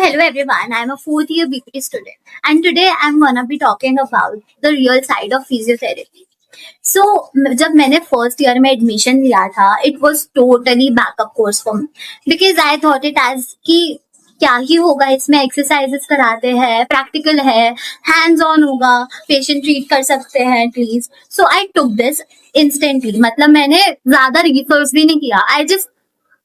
hello everyone. I'm a fourth year BPT student, and today I'm gonna be talking about the real side of physiotherapy. So, जब मैंने first year में admission लिया था, it was totally backup course for me because I thought it as कि क्या ही होगा इसमें, exercises कराते हैं, प्रैक्टिकल है, हैंड्स ऑन होगा, पेशेंट ट्रीट कर सकते हैं at least. So I took this instantly. मतलब मैंने ज्यादा रिसर्च भी नहीं किया. आई जस्ट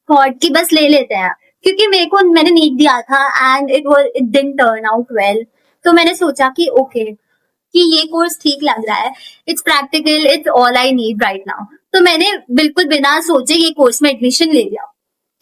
थॉट कि बस ले लेते हैं, क्योंकि मैंने नीट दिया था and it didn't turn out well. तो मैंने सोचा कि ओके, कि ये कोर्स ठीक लग रहा है, it's practical, it's all I need right now. तो मैंने बिल्कुल बिना सोचे ये कोर्स में एडमिशन ले लिया.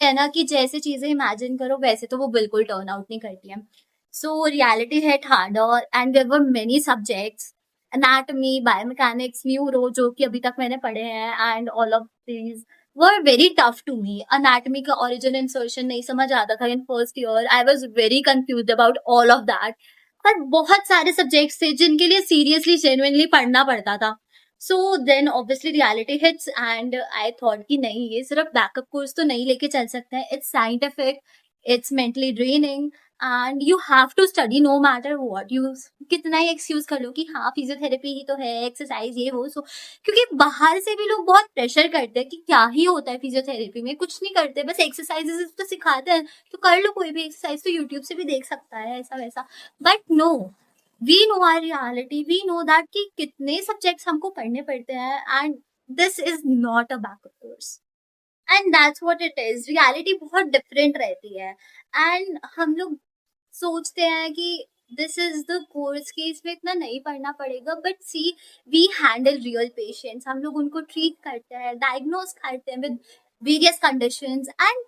है ना कि जैसे चीजें इमेजिन करो वैसे तो वो बिल्कुल टर्न आउट नहीं करती हैं. So reality hit harder and there were many subjects, anatomy, biomechanics, neuro, जो कि अभी तक मैंने पढ़े हैं, and all of these were very tough to me. Anatomy का origin insertion नहीं समझ आता था in first year. I was very confused about all of that. पर बहुत सारे सब्जेक्ट्स थे जिनके लिए सीरियसली जेन्युइनली पढ़ना पड़ता था. So then obviously reality hits and I thought कि नहीं, ये सिर्फ बैकअप कोर्स तो नहीं लेके चल सकते हैं. It's scientific, it's mentally draining and you have to study no matter what. You कितना ही एक्सक्यूज कर लो कि हाँ फिजियोथेरेपी ही तो है, एक्सरसाइज ये वो. सो क्योंकि बाहर से भी लोग बहुत प्रेशर करते हैं कि क्या ही होता है फिजियोथेरेपी में, कुछ नहीं करते, बस एक्सरसाइजेस तो सिखाते हैं, तो कर लो कोई भी एक्सरसाइज, तो यूट्यूब से भी देख सकता है, ऐसा वैसा. But no, we know our reality, we know that कि कितने सब्जेक्ट्स हमको पढ़ने पड़ते हैं and this is not a backup course. And that's what it is. Reality बहुत डिफरेंट रहती है एंड हम लोग सोचते हैं कि दिस इज द कोर्स की इसमें इतना नहीं पढ़ना पड़ेगा. But see, we handle real patients. हम लोग उनको ट्रीट करते हैं, डायग्नोज करते हैं विद वेरियस कंडीशंस. एंड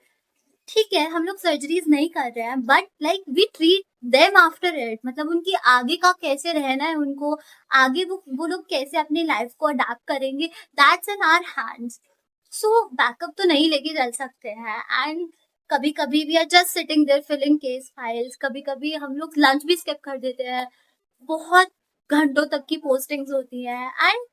ठीक है, हम लोग सर्जरीज नहीं कर रहे हैं, but like we treat them after it. मतलब उनकी आगे का कैसे रहना है, उनको आगे वो लोग कैसे अपनी लाइफ को अडेप्ट करेंगे, that's in our hands. So backup तो नहीं लेके चल सकते हैं. एंड कभी कभी we are just sitting there filling case files. कभी कभी हम लोग लंच भी स्किप कर देते हैं. बहुत घंटों तक की पोस्टिंग्स होती है and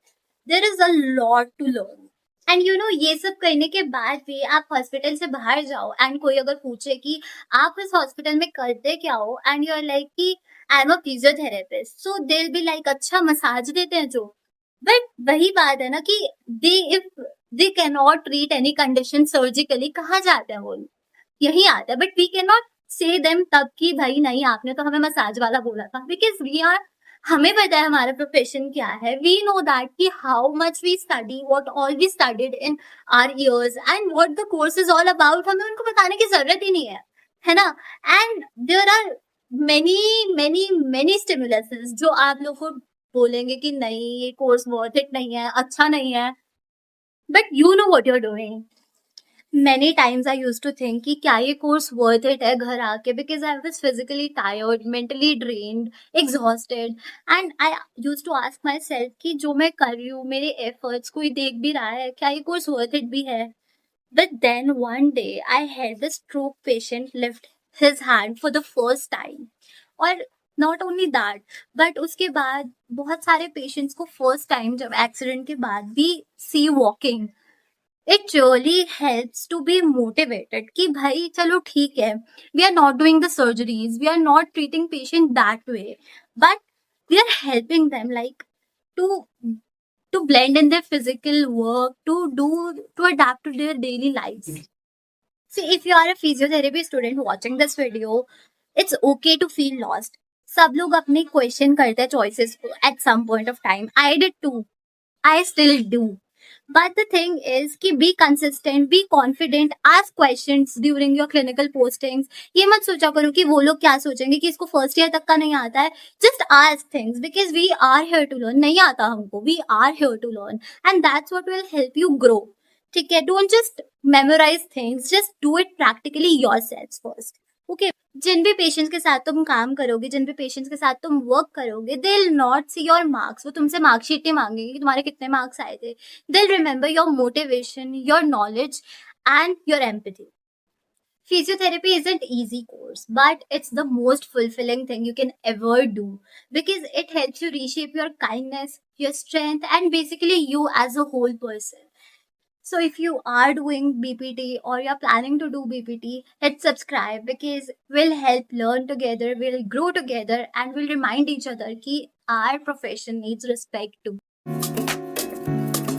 there is a lot to learn. And you know, ये सब करने के बाद भी आप हॉस्पिटल से बाहर जाओ एंड कोई अगर पूछे कि आप इस हॉस्पिटल में करते क्या हो, एंड यू आर लाइक कि I am a physiotherapist, so they will be like अच्छा मसाज देते हैं जो. बट वही बात है ना कि they if they can not treat any condition surgically, कहाँ जाते हैं वो लोग, यही आता है. बट वी कैन नॉट से देम तब कि भाई नहीं, आपने तो हमें मसाज वाला बोला था, बिकॉज वी आर, हमें पता है हमारा प्रोफेशन क्या है. वी नो दैट कि how much we study, what all we studied in our years and what the course is all about. हमें उनको बताने की जरूरत ही नहीं है ना. And there are many many many stimuluses जो आप लोग को बोलेंगे कि नहीं, ये कोर्स वर्थ इट नहीं है, अच्छा नहीं है, but you know what you are doing. Many times I used to think कि क्या ये कोर्स वर्थ इट है घर आके, because I was physically tired, mentally drained, exhausted. And I used to ask myself कि जो मैं कर रही हूँ, मेरे एफर्ट्स कोई देख भी रहा है, क्या ये कोर्स वर्थ इट भी है. But then one day I had the stroke patient lift his hand for the first time. और नॉट ओनली दैट, बट उसके बाद बहुत सारे पेशेंट्स को फर्स्ट टाइम जब एक्सीडेंट के बाद भी see walking. It really helps to be motivated कि भाई चलो ठीक है, we are not doing the surgeries, we are not treating patient that way, but we are helping them like to blend in their physical work, to adapt to their daily lives. See, if you are a physiotherapy student watching this video, it's okay to feel lost. सब लोग अपने question करते हैं choices को at some point of time. I did too. I still do. But the thing is कि be consistent, be confident, ask questions during your clinical postings. ये मत सोचा करो कि वो लोग क्या सोचेंगे कि इसको फर्स्ट ईयर तक का नहीं आता है. Just ask things because we are here to learn. नहीं आता हमको, we are here to learn, and that's what will help you grow. ठीक है, don't just memorize things, just do it practically yourselves first. Okay. जिन भी patients के साथ तुम काम करोगे, जिन भी पेशेंट्स के साथ तुम वर्क करोगे, they will not see your marks. वो तुमसे मार्कशीट नहीं मांगेंगे कि तुम्हारे कितने मार्क्स आए थे. They will remember your motivation, your knowledge and your empathy. Physiotherapy isn't easy course, but it's the most fulfilling thing you can ever do because it helps you reshape your kindness, your strength, and basically you as a whole person. So if you are doing BPT or you're planning to do BPT, hit subscribe because we'll help learn together, we'll grow together, and we'll remind each other that our profession needs respect too.